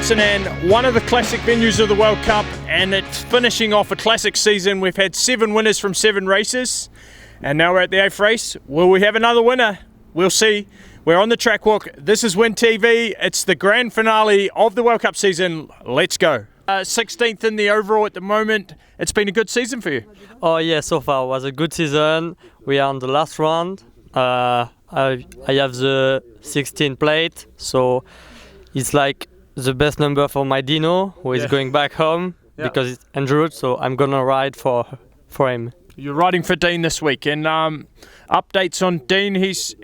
Mont Sainte, one of the classic venues of the World Cup, and it's finishing off a classic season. We've had 7 winners from 7 races, and now we're at the 8th race. Will we have another winner? We'll see. We're on the track walk. This is WynTV. It's the grand finale of the World Cup season. Let's go. 16th in the overall at the moment. It's been a good season for you. Oh yeah, so far it was a good season. We are on the last round. I have the 16 plate, so it's like the best number for my Dino, who is going back home because it's injured. So I'm gonna ride for him. You're riding for Dean this week, and updates on Dean. He's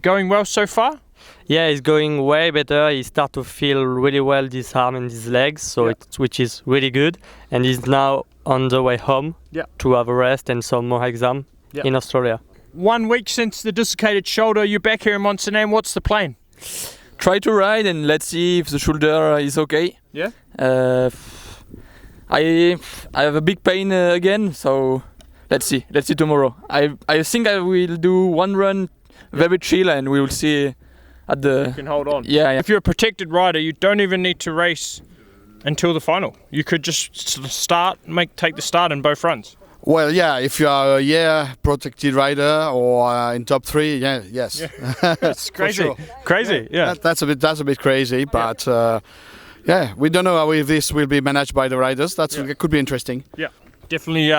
going well so far. Yeah, he's going way better. He starts to feel really well this arm and his legs, so which is really good. And he's now on the way home to have a rest and some more exam in Australia. 1 week since the dislocated shoulder, you're back here in Mont Sainte. What's the plan? Try to ride and let's see if the shoulder is okay. Yeah. I have a big pain again, so let's see. Let's see tomorrow. I think I will do one run, very chill, and we will see at the. You can hold on. Yeah. If you're a protected rider, you don't even need to race until the final. You could just start, take the start in both runs. Well, yeah, if you are a protected rider or in top 3, yes. Yeah. That's crazy. Sure. Crazy, yeah. That's a bit crazy, but we don't know how this will be managed by the riders. It could be interesting. Yeah, definitely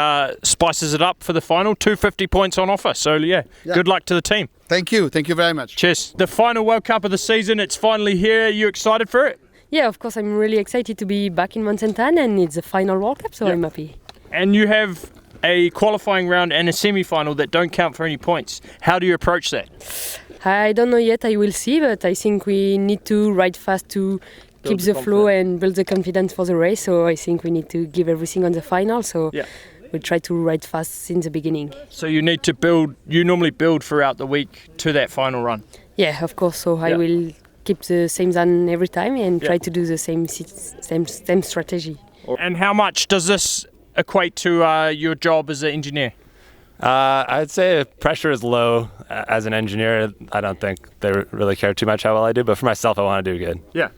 spices it up for the final. 250 points on offer, so good luck to the team. Thank you very much. Cheers. The final World Cup of the season, it's finally here. Are you excited for it? Yeah, of course, I'm really excited to be back in Mont Sainte, and it's the final World Cup, so I'm happy. And you have a qualifying round and a semi-final that don't count for any points. How do you approach that? I don't know yet, I will see, but I think we need to ride fast to keep the flow and build the confidence for the race, so I think we need to give everything on the final, so we'll try to ride fast since the beginning. So you need to build, you normally build throughout the week to that final run? Yeah, of course, so I will keep the same zone every time and try to do the same strategy. And how much does this equate to your job as an engineer? I'd say pressure is low. As an engineer, I don't think they really care too much how well I do, but for myself, I want to do good. Yeah.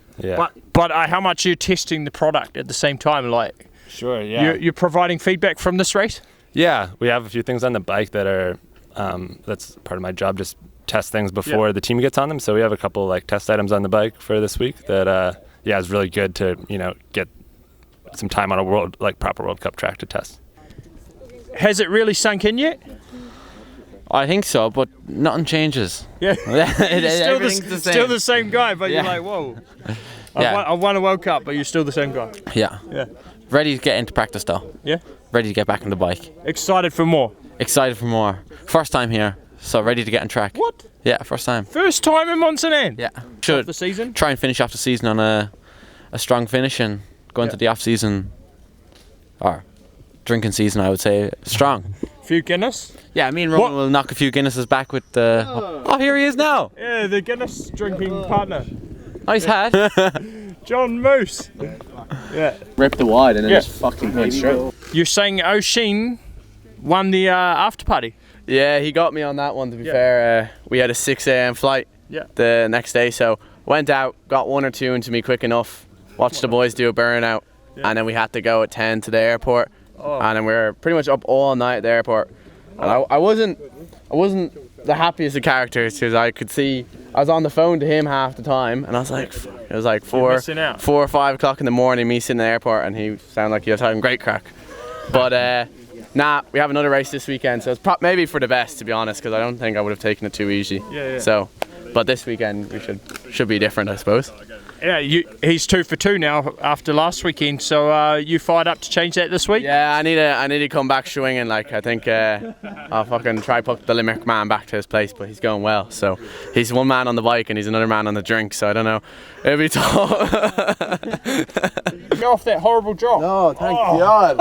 But how much are you testing the product at the same time? Like, sure, yeah. You're providing feedback from this race? Yeah, we have a few things on the bike that are, that's part of my job, just test things before the team gets on them. So we have a couple test items on the bike for this week that, is really good to, get some time on a proper World Cup track to test. Has it really sunk in yet? I think so, but nothing changes. Yeah, Everything's still the same guy, but you're like, whoa. I won a World Cup, but you're still the same guy. Yeah. Ready to get into practice though. Yeah. Ready to get back on the bike. Excited for more. Excited for more. First time here, so ready to get on track. What? Yeah, first time. First time in Mont Sainte? Yeah. Should the season? Try and finish off the season on a strong finish and go into the off season or drinking season, I would say, strong. Few Guinness? Yeah, me and Roman will knock a few Guinnesses back with the. Oh, here he is now. Yeah, the Guinness drinking partner. Nice hat. John Moose. Yeah. Rip the wide and then just fucking went straight. You're saying O'Sheen won the after party? Yeah, he got me on that one, to be fair. We had a 6 a.m. flight the next day, so went out, got 1 or 2 into me quick enough, watched the boys do a burnout, and then we had to go at 10 to the airport, and then we were pretty much up all night at the airport. And I wasn't the happiest of characters, because I could see, I was on the phone to him half the time, and I was like, it was like 4 or 5 o'clock in the morning, me sitting in the airport, and he sounded like he was having great crack. But we have another race this weekend, so it's maybe for the best, to be honest, because I don't think I would have taken it too easy. So, but this weekend we should be different, I suppose. Yeah, he's 2 for 2 now after last weekend. So you fired up to change that this week? Yeah, I need to come back swinging. I think I'll fucking try put the Limerick man back to his place, but he's going well. So he's one man on the bike and he's another man on the drink. So I don't know. It'll be tough. Go off that horrible drop. No, thank God.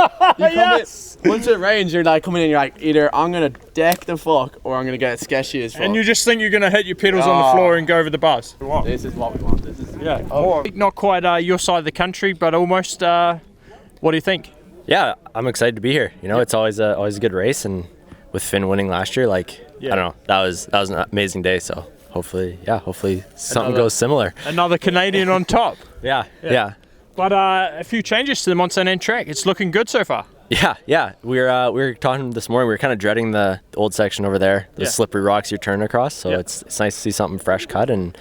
Once it rains, you're like coming in. You're like, either I'm gonna deck the fuck or I'm gonna get sketchy as fuck. And you just think you're gonna hit your pedals on the floor and go over the bars. This is what we want. This is Not quite your side of the country, but almost. What do you think? Yeah, I'm excited to be here. It's always a good race, and with Finn winning last year, I don't know, that was an amazing day. So hopefully something goes similar. Another Canadian on top. Yeah. But a few changes to the MONT SAINTE track. It's looking good so far. Yeah. We were talking this morning. We were kind of dreading the old section over there, the slippery rocks you're turning across. So it's nice to see something fresh cut and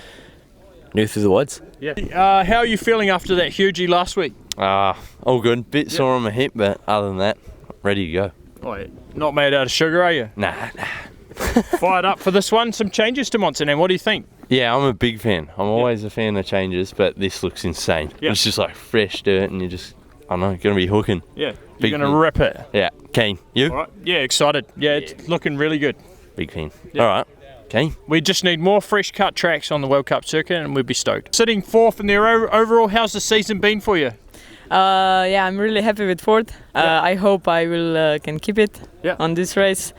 new through the woods. Yeah. How are you feeling after that hugie last week? All good. Bit sore on my hip, but other than that, ready to go. Oh, not made out of sugar, are you? Nah. Fired up for this one. Some changes to MONT SAINTE. What do you think? Yeah, I'm a big fan. I'm always a fan of changes, but this looks insane. It's just like fresh dirt, and you just, I don't know, going to be hooking. Yeah, you're going to rip it. Yeah, keen. You? All right. Yeah, excited. Yeah, it's looking really good. Big fan. All right, keen. We just need more fresh cut tracks on the World Cup circuit, and we'd be stoked. Sitting fourth in the overall, how's the season been for you? I'm really happy with fourth. I hope I will can keep it on this race.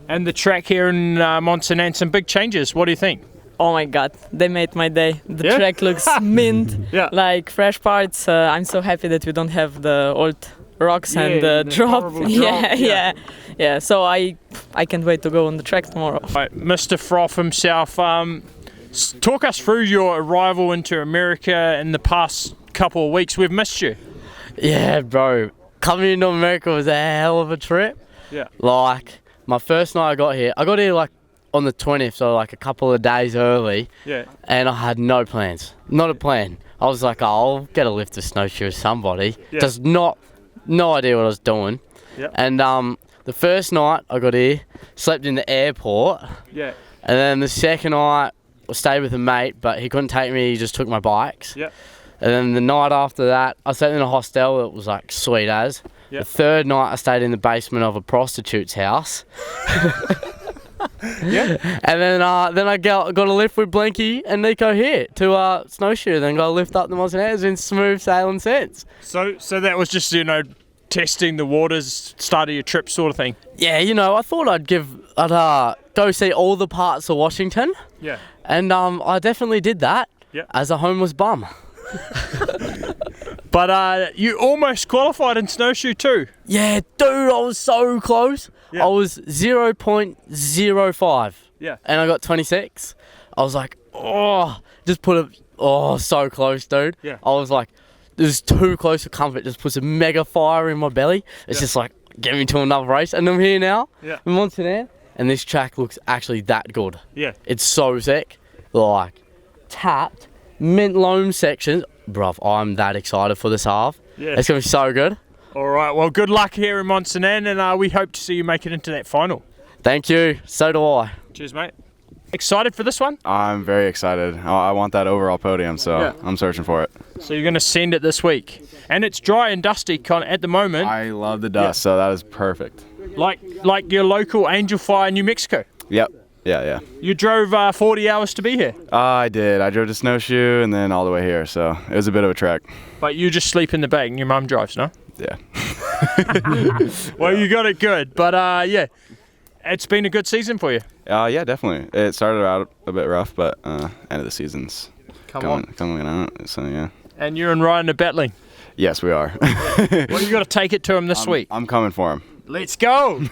And the track here in MONT SAINTE, some big changes. What do you think? Oh my god, they made my day. The track looks mint, like fresh parts. I'm so happy that we don't have the old rocks and the drop. Yeah. So I can't wait to go on the track tomorrow. Right, Mr. Froth himself, talk us through your arrival into America in the past couple of weeks. We've missed you. Yeah, bro. Coming into America was a hell of a trip. Yeah. Like, my first night I got here like on the 20th, so like a couple of days early. Yeah. And I had no plans. Not a plan. I was like, I'll get a lift to snowshoe with somebody. Yeah. No idea what I was doing. Yeah. And the first night I got here, slept in the airport. Yeah. And then the second night I stayed with a mate, but he couldn't take me, he just took my bikes. Yeah. And then the night after that, I stayed in a hostel that was like sweet as. Yeah. The third night, I stayed in the basement of a prostitute's house. Yeah. And then I got a lift with Blinky and Nico here to snowshoe. Then got a lift up the MONT SAINTE. It's been smooth sailing since. So that was just, testing the waters, start of your trip sort of thing. Yeah, I thought I'd go see all the parts of Washington. Yeah. And I definitely did that. Yeah. As a homeless bum. But you almost qualified in snowshoe too. Yeah, dude, I was so close. Yeah. I was 0.05. Yeah. And I got 26. I was like, so close, dude. Yeah. I was like, this is too close for comfort. Just puts a mega fire in my belly. It's just like, get me to another race. And I'm here now. Yeah. In MONT SAINTE. And this track looks actually that good. Yeah. It's so sick. Like, tapped, mint loam sections. Bruv, I'm that excited for this half. Yeah. It's going to be so good. All right, well, good luck here in MONT SAINTE, and we hope to see you make it into that final. Thank you. So do I. Cheers, mate. Excited for this one? I'm very excited. I want that overall podium, so I'm searching for it. So you're going to send it this week. And it's dry and dusty at the moment. I love the dust, so that is perfect. Like your local Angel Fire, New Mexico. Yep. Yeah. You drove 40 hours to be here. I did. I drove to Snowshoe and then all the way here, so it was a bit of a trek. But you just sleep in the back and your mum drives, no? Yeah. Well, you got it good. But it's been a good season for you. Yeah, definitely. It started out a bit rough, but end of the season's coming out, so yeah. And you and Ryan are battling. Yes, we are. Well, you got to take it to him this week. I'm coming for him. Let's go.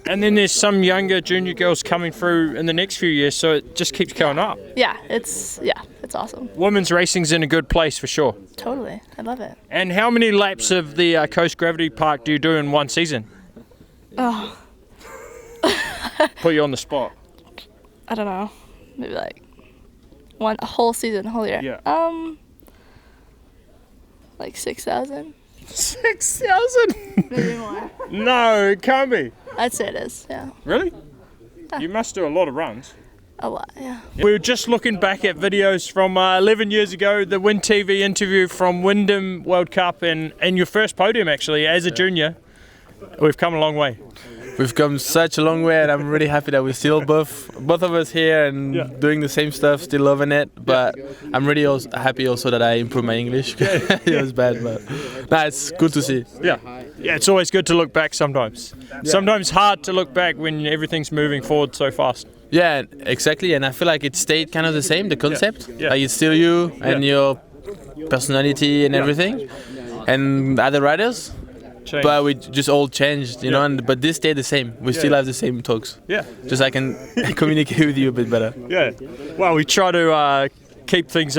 And then there's some younger junior girls coming through in the next few years, so it just keeps going up. Yeah, it's awesome. Women's racing's in a good place for sure. Totally, I love it. And how many laps of the Coast Gravity Park do you do in one season? Oh. Put you on the spot. I don't know, maybe like a whole year. Yeah. Like 6,000. 6,000? Maybe more. No, it can't be. I'd say it is, yeah. Really? You must do a lot of runs. A lot, yeah. We were just looking back at videos from 11 years ago, the WynTV interview from Wyndham World Cup, and your first podium actually as a junior. We've come a long way. We've come such a long way, and I'm really happy that we're still both of us here and doing the same stuff, still loving it. But I'm really happy also that I improved my English. It was bad, but it's good to see. Yeah, it's always good to look back sometimes. Sometimes hard to look back when everything's moving forward so fast. Yeah, exactly, and I feel like it stayed kind of the same, the concept. Like it's still you and your personality and everything. And other riders, but we just all changed, you know. But this stayed the same. We still have the same talks. Yeah. Just I can communicate with you a bit better. Yeah. Well, we try to keep things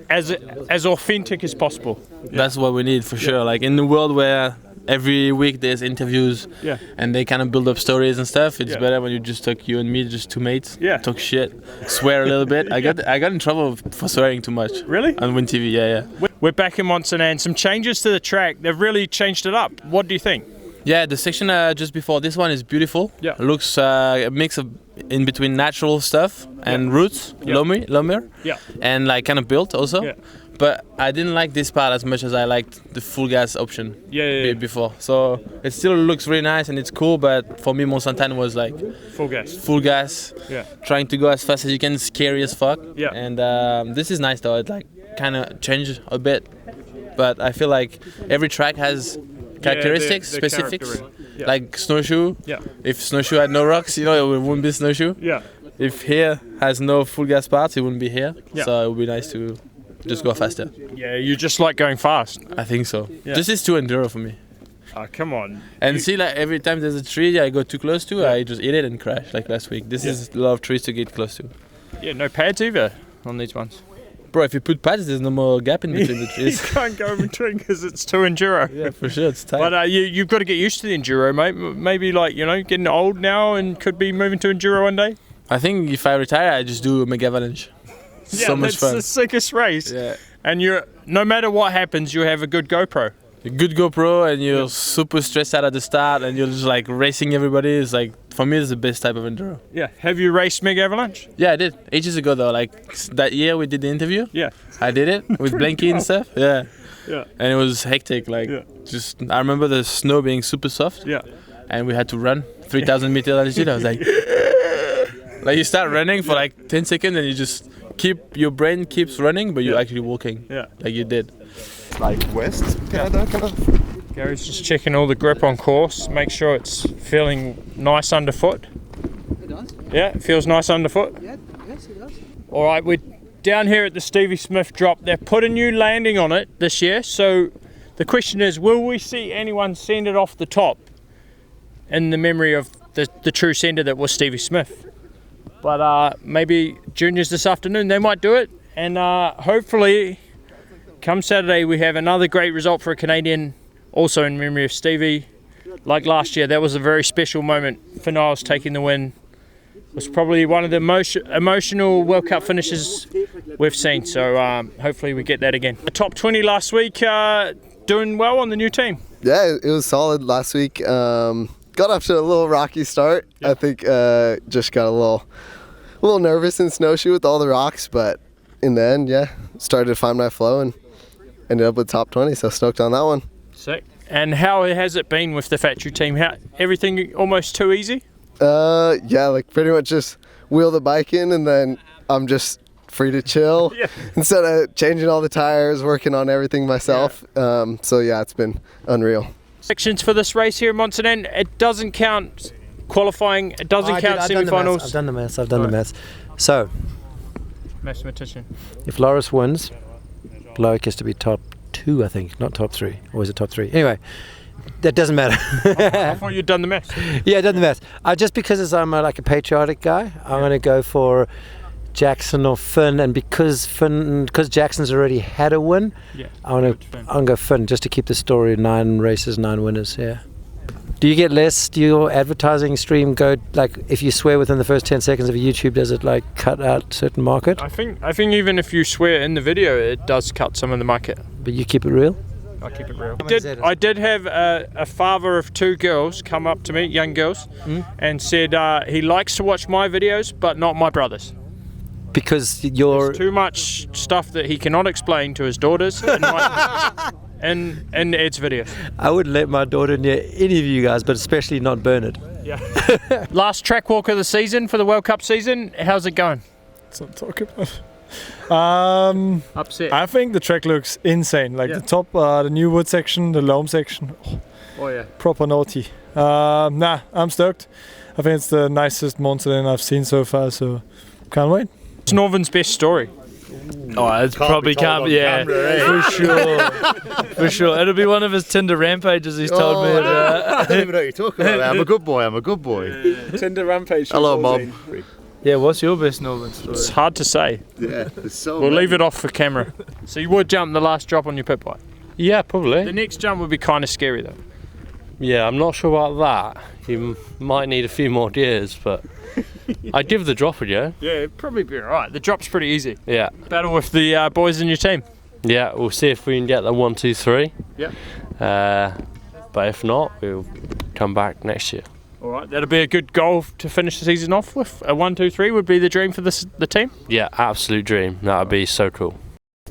as authentic as possible. That's what we need for sure. Like in the world where every week there's interviews and they kind of build up stories and stuff, it's better when you just talk, you and me, just two mates, talk shit, swear a little bit. I got in trouble for swearing too much. Really? On WynTV, yeah. We're back in MONT SAINTE, and some changes to the track. They've really changed it up. What do you think? Yeah, the section just before this one is beautiful. Yeah. Looks a mix of in between natural stuff and roots, lumber, and like kind of built also. Yeah. But I didn't like this part as much as I liked the full gas option before. So it still looks really nice and it's cool, but for me MONT SAINTE was like full gas. Yeah. Trying to go as fast as you can, scary as fuck. Yeah. And this is nice though. It like kind of changed a bit, but I feel like every track has characteristics, specifics. Like snowshoe. Yeah. If snowshoe had no rocks, you know, it wouldn't be snowshoe. Yeah. If here has no full gas parts, it wouldn't be here. Yeah. So it would be nice to just go faster. Yeah, you just like going fast. I think so. Yeah. This is too enduro for me. Oh, come on. And see, like every time there's a tree I go too close to, I just eat it and crash, like last week. This is a lot of trees to get close to. Yeah, no pads either on these ones. Bro, if you put pads, there's no more gap in between the You trees. can't go in between because it's too enduro. Yeah, for sure, it's tight. But you've got to get used to the enduro, mate. Maybe like, you know, getting old now and could be moving to enduro one day. I think if I retire, I just do a mega avalanche. So much fun. That's the sickest race. Yeah. And no matter what happens, you have a good GoPro. A good GoPro, and you're super stressed out at the start, and you're just like racing everybody. It's like, for me, it's the best type of enduro. Yeah. Have you raced Mega Avalanche? Yeah, I did. Ages ago though, like that year we did the interview. Yeah. I did it with Blanky and stuff. Yeah. Yeah. And it was hectic. Like, just I remember the snow being super soft. Yeah. And we had to run 3,000 meters altitude. I was like, like you start running for like 10 seconds, and you just your brain keeps running, but you're actually walking. Yeah. Like you did. Like West Canada kind of. Gary's just checking all the grip on course, make sure it's feeling nice underfoot. It does? Yeah, it feels nice underfoot. Yeah, yes it does. All right, we're down here at the Stevie Smith drop. They've put a new landing on it this year, so the question is, will we see anyone send it off the top in the memory of the true sender that was Stevie Smith? But maybe juniors this afternoon, they might do it, and hopefully come Saturday we have another great result for a Canadian, also in memory of Stevie. Like last year, that was a very special moment for Niles taking the win. It was probably one of the most emotional World Cup finishes we've seen, so hopefully we get that again. The top 20 last week, doing well on the new team. Yeah, it was solid last week. Got off to a little rocky start. I think just got a little nervous in snowshoe with all the rocks, but in the end, started to find my flow and ended up with top 20, so stoked on that one. Sick. And how has it been with the factory team? Everything almost too easy? Yeah, like pretty much just wheel the bike in and then I'm just free to chill instead of changing all the tires, working on everything myself. So yeah, it's been unreal. Sections for this race here in MONT SAINTE, it doesn't count qualifying, it doesn't count semi-finals. I've done the maths. So, mathematician. If Loris wins, Loic has to be top 2, I think, not top 3. Or is it top 3? Anyway, that doesn't matter. I thought you'd done the maths. Yeah, I've done the maths. Just because I'm like a patriotic guy, I'm going to go for Jackson or Finn, and because Jackson's already had a win, I'm gonna go Finn just to keep the story 9 races, 9 winners. Yeah. Do you get less? Do your advertising stream go like if you swear within the first 10 seconds of a YouTube? Does it like cut out certain market? I think even if you swear in the video, it does cut some of the market. But you keep it real. I keep it real. I did have a father of 2 girls come up to me, young girls, and said he likes to watch my videos, but not my brother's. Because there's too much stuff that he cannot explain to his daughters in Ed's videos. I wouldn't let my daughter near any of you guys, but especially not Bernard. Yeah. Last track walk of the season for the World Cup season. How's it going? Let's not talk about. Upset. I think the track looks insane. Like the top, the new wood section, the loam section. Oh yeah. Proper naughty. I'm stoked. I think it's the nicest MONT SAINTE I've seen so far. So can't wait. It's Norvin's best story. Oh, it's probably can't be. Yeah, for sure, for sure. It'll be one of his Tinder rampages. He's told me about. I don't even know what you're talking about. I'm a good boy. I'm a good boy. Tinder rampage. Hello, Mom. Yeah, what's your best Northern story? It's hard to say. Yeah, there's so We'll many. leave it off for camera. So you would jump the last drop on your pit bike? Yeah, probably. The next jump would be kind of scary though. Yeah, I'm not sure about that. You might need a few more years, but I'd give the drop a go. Yeah, it'd probably be alright. The drop's pretty easy. Yeah. Battle with the boys in your team. Yeah, we'll see if we can get the 1, 2, 3. Yeah. But if not, we'll come back next year. Alright, that'll be a good goal to finish the season off with. A 1, 2, 3 would be the dream for the team. Yeah, absolute dream. That would be so cool.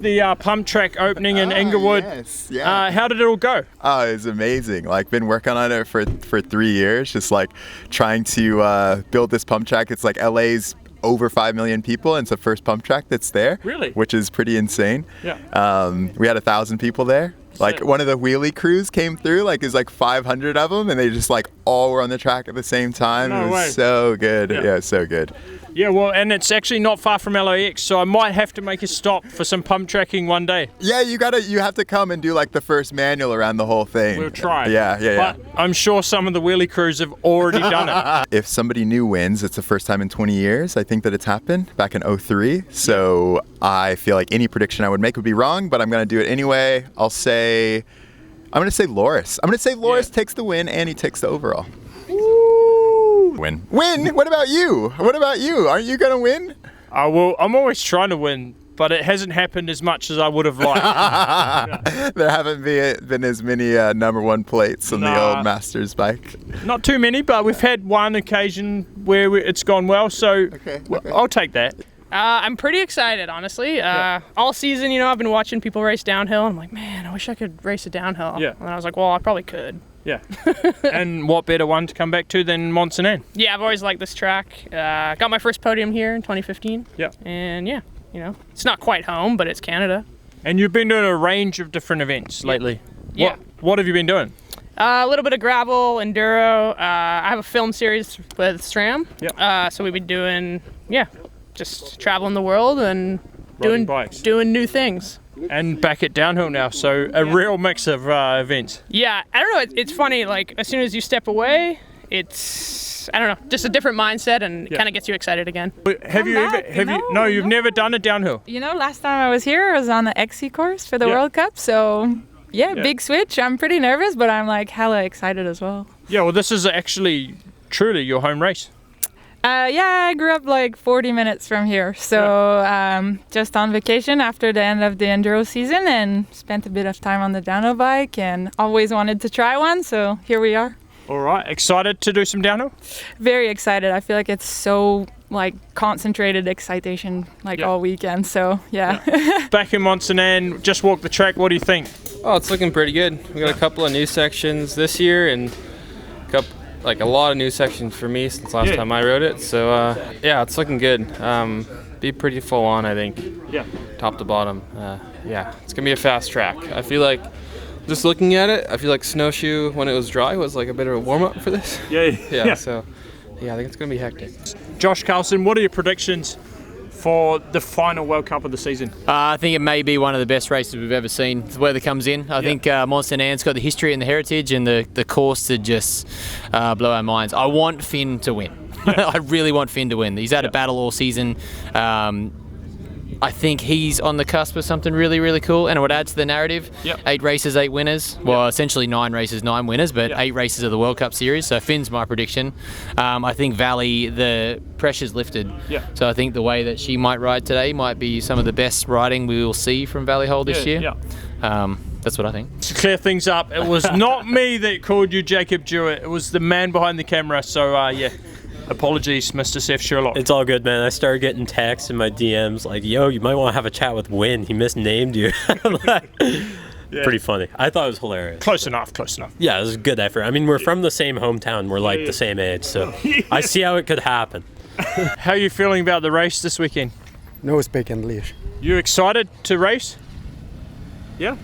The pump track opening in Inglewood. Yes, yeah. How did it all go? Oh, it was amazing. Like, been working on it for 3 years, just like trying to build this pump track. It's like LA's over 5 million people, and it's the first pump track that's there. Really? Which is pretty insane. Yeah. We had 1,000 people there. Like, one of the wheelie crews came through, like, there's like 500 of them, and they just like all were on the track at the same time. No it was way. so good. Yeah, so good. Yeah, well, and it's actually not far from LAX, so I might have to make a stop for some pump tracking one day. Yeah, you have to come and do like the first manual around the whole thing. We'll try. Yeah. But I'm sure some of the wheelie crews have already done it. If somebody new wins, it's the first time in 20 years, I think, that it's happened, back in 03. So I feel like any prediction I would make would be wrong, but I'm going to do it anyway. I'm going to say Loris. I'm going to say Loris takes the win and he takes the overall. Win. What about you? Aren't you going to win? Well, I'm always trying to win, but it hasn't happened as much as I would have liked. Yeah. There haven't been as many number one plates on the old Masters bike. Not too many, but we've had one occasion where it's gone well, so I'll take that. I'm pretty excited, honestly. All season, I've been watching people race downhill. I'm like, man, I wish I could race it downhill. Yeah. And I was like, well, I probably could. Yeah. And what better one to come back to than MONT SAINTE? Yeah, I've always liked this track. Got my first podium here in 2015. Yeah. And it's not quite home, but it's Canada. And you've been doing a range of different events lately. Yeah. What have you been doing? A little bit of gravel, enduro. I have a film series with SRAM. Yeah. So we've been doing, just traveling the world and Riding bikes. doing new things. And back at downhill now, so a real mix of events. Yeah, I don't know. It's funny. Like, as soon as you step away, it's, I don't know, just a different mindset, and it kind of gets you excited again. Have you ever? You've never done it downhill. Last time I was here, I was on the XC course for the World Cup. So big switch. I'm pretty nervous, but I'm like hella excited as well. Yeah, well, this is actually truly your home race. I grew up like 40 minutes from here, so just on vacation after the end of the enduro season, and spent a bit of time on the downhill bike, and always wanted to try one, so here we are. All right, excited to do some downhill? Very excited. I feel like it's so like concentrated excitation all weekend, so yeah. Back in MONT SAINTE, just walked the track. What do you think? Oh, it's looking pretty good. We got a couple of new sections this year, and a lot of new sections for me since last time I rode it. So it's looking good. Be pretty full on, I think. Yeah. Top to bottom. It's gonna be a fast track. I feel like, just looking at it, I feel like snowshoe when it was dry was like a bit of a warm up for this. Yeah. So I think it's gonna be hectic. Josh Carlson, what are your predictions for the final World Cup of the season? I think it may be one of the best races we've ever seen. The weather comes in. I think MONT SAINTE's got the history and the heritage and the course to just blow our minds. I want Finn to win. I really want Finn to win. He's had a battle all season. I think he's on the cusp of something really, really cool, and it would add to the narrative. 8 races, 8 winners. Well, essentially 9 races, 9 winners, but 8 races of the World Cup Series. So Finn's my prediction. I think Valley, the pressure's lifted. So I think the way that she might ride today might be some of the best riding we will see from Valley Hole this year. That's what I think. To clear things up, it was not me that called you Jacob Jewett. It was the man behind the camera. So apologies, Mr. Seth Sherlock. It's all good, man. I started getting texts in my DMs like, yo, you might want to have a chat with Wyn. He misnamed you. Pretty funny. I thought it was hilarious. Close enough. Yeah, it was a good effort. I mean, we're from the same hometown. We're like the same age, so I see how it could happen. How are you feeling about the race this weekend? No speak English. You excited to race? Yeah.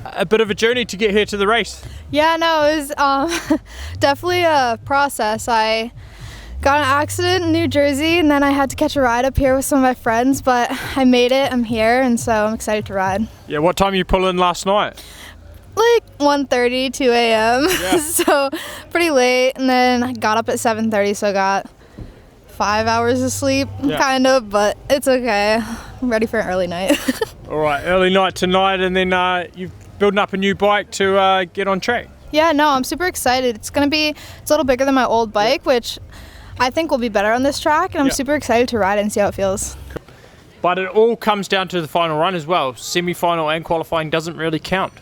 A bit of a journey to get here to the race. Yeah, no, it was definitely a process. I Got in an accident in New Jersey, and then I had to catch a ride up here with some of my friends, but I made it. I'm here, and so I'm excited to ride. Yeah, what time you pull in last night? Like 1:30, 2 a.m. Yeah. So pretty late, and then I got up at 7:30, so I got 5 hours of sleep, kind of, but it's okay. I'm ready for an early night. All right, early night tonight, and then you're building up a new bike to get on track. Yeah, no, I'm super excited. It's a little bigger than my old bike, which I think will be better on this track, and I'm super excited to ride it and see how it feels. But it all comes down to the final run as well. Semi-final and qualifying doesn't really count.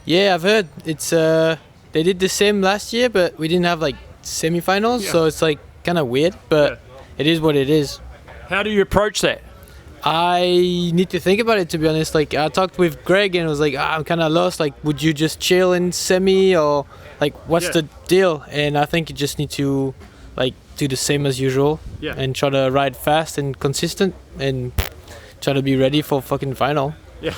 Yeah, I've heard it's they did the same last year, but we didn't have like semi-finals, so it's like kind of weird, but it is what it is. How do you approach that? I need to think about it, to be honest. Like, I talked with Greg and was like, I'm kind of lost. Like, would you just chill in semi, or like what's the deal? And I think you just need to like do the same as usual and try to ride fast and consistent and try to be ready for fucking final. Yeah.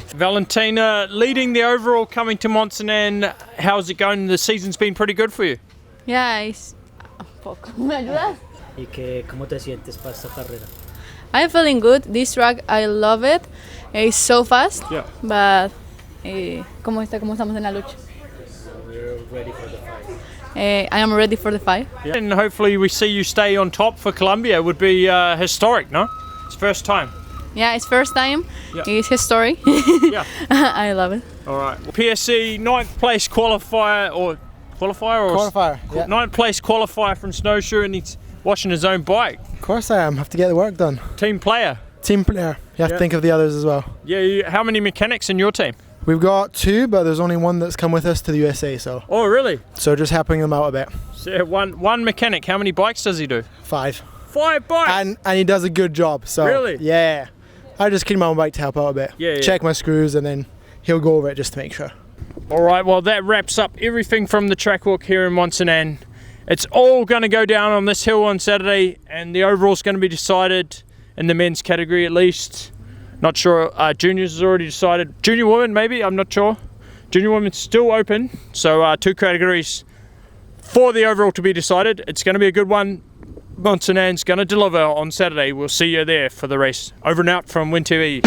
Valentina, leading the overall coming to MONT SAINTE, how's it going? The season's been pretty good for you. Yeah, it's un poco. ¿Me ayudas? ¿Y cómo te sientes para esta carrera? I'm feeling good. This track, I love it. It's so fast. Yeah. But ¿cómo estamos en la lucha? We're ready for the fight. I am ready for the fight. Yeah. And hopefully we see you stay on top for Colombia. It would be historic, no? It's first time. Yeah, it's first time. Yeah. It's history. Yeah. I love it. All right. PSC 9th place qualifier, yeah. 9th place qualifier from Snowshoe, and he's washing his own bike. Of course I am. Have to get the work done. Team player. Team player. You have to think of the others as well. Yeah. How many mechanics in your team? We've got 2, but there's only one that's come with us to the USA. So. Oh, really? So just helping them out a bit. So one mechanic. How many bikes does he do? 5. 5 bikes. And he does a good job. So. Really? Yeah. I just keep my own bike to help out a bit. Yeah. Check my screws, and then he'll go over it just to make sure. All right. Well, that wraps up everything from the track walk here in MONT SAINTE. It's all going to go down on this hill on Saturday, and the overall's going to be decided in the men's category at least. Not sure. Juniors is already decided. Junior women, maybe. I'm not sure. Junior women's still open, so 2 categories for the overall to be decided. It's going to be a good one. MONT SAINTE's going to deliver on Saturday. We'll see you there for the race. Over and out from WynTV.